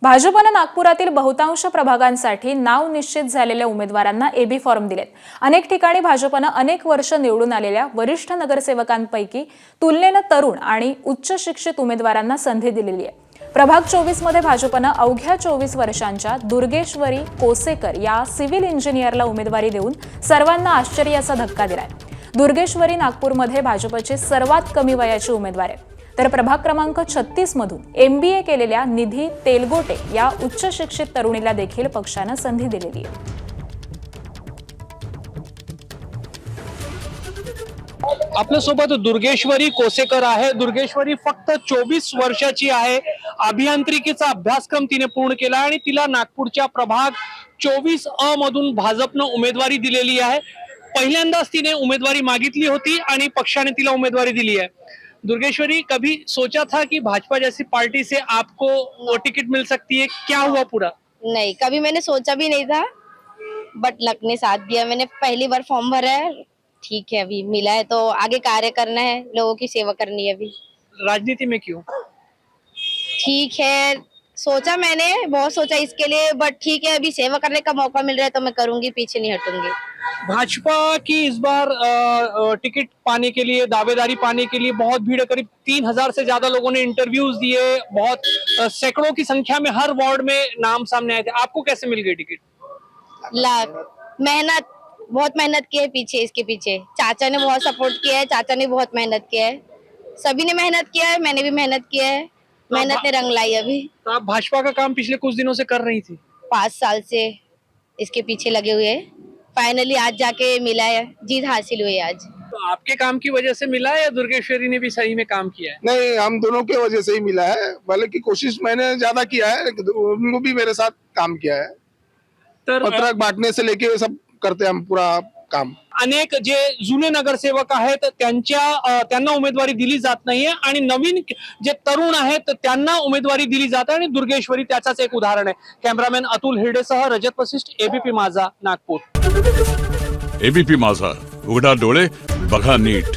भाजपने नागपुरातील बहुतांश प्रभागांसाठी नाव निश्चित झालेल्या उमेदवारांना एबी फॉर्म दिलेत। अनेक ठिकाणी भाजपने अनेक वर्ष निवडून आलेल्या वरिष्ठ नगरसेवकांपैकी तुलनेने तरुण आणि उच्च शिक्षित उमेदवारांना संधी दिलेली आहे। प्रभाग 24 मध्ये भाजपने अवघ्या 24 वर्षांच्या दुर्गेश्वरी कोसेकर या सिव्हिल इंजिनियरला उमेदवारी देऊन सर्वांना आश्चर्याचा धक्का दिलाय। दुर्गेश्वरी नागपूरमध्ये भाजपचे सर्वात कमी वयाची उमेदवार आहे, तर प्रभाग क्रमांक 36 मधून MBA केलेल्या निधी तेलगोटे या उच्च शिक्षित तरुणीला देखील पक्षाने संधी दिलेली आहे। आपल्यासोबत दुर्गेश्वरी कोसेकर आहे। दुर्गेश्वरी फक्त 24 वर्षाची आहे। अभियांत्रिकीचा अभ्यासक्रम तिने पूर्ण केला आणि तिला नागपूरच्या प्रभाग 24 मधून भाजपने उमेदवारी दिलेली आहे। पहिल्यांदाच तिने उमेदवारी मागितली होती आणि पक्षाने तिला उमेदवारी दिली है। दुर्गेश्वरी, कभी सोचा था कि भाजपा जैसी पार्टी से आपको वो टिकट मिल सकती है? क्या हुआ पूरा? नहीं, कभी मैंने सोचा भी नहीं था, बट लक ने साथ दिया। मैंने पहली बार फॉर्म भरा है, ठीक है, अभी मिला है तो आगे कार्य करना है, लोगों की सेवा करनी है। अभी राजनीति में क्यों? ठीक है, सोचा मैंने बहुत सोचा इसके लिए, बट ठीक है, अभी सेवा करने का मौका मिल रहा है तो मैं करूंगी, पीछे नहीं हटूंगी। भाजपा की इस बार टिकट पाने के लिए, दावेदारी पाने के लिए बहुत भीड़ है। करीब 3000 से ज्यादा लोगों ने इंटरव्यूज दिए। बहुत सैकड़ों की संख्या में हर वार्ड में नाम सामने आए थे। आपको कैसे मिल गई टिकट? मेहनत, बहुत मेहनत की है पीछे, इसके पीछे चाचा ने बहुत सपोर्ट किया है, चाचा ने बहुत मेहनत किया है, सभी ने मेहनत किया है, मैंने भी मेहनत किया है, मेहनत ने रंग लाई। अभी तो आप भाजपा का काम पिछले कुछ दिनों से कर रही थी? 5 साल से इसके पीछे लगे हुए हैं, फाइनली आज जाके मिला है, जीत हासिल हुई है आज। तो आपके काम की वजह से मिला है या दुर्गेश्वरी ने भी सही में काम किया है? नहीं, हम दोनों के वजह से ही मिला है। भले की कोशिश मैंने ज्यादा किया है, लेकिन उन्होंने भी मेरे साथ काम किया है। पत्रक बांटने से लेके सब करते हैं हम पूरा काम। अनेक जे जुने नगरसेवक आहेत त्यांना उमेदवारी दिली जात नाहीये आणि नवीन जे तरुण आहेत त्यांना उमेदवारी दिली जाते आणि दुर्गेश्वरी त्याचाच एक उदाहरण आहे। कॅमेरामॅन अतुल हिरडेसह रजत वशिष्ठ, एबीपी माझा, नागपूर। एबीपी माझा, उघडा डोळे बघा नीट।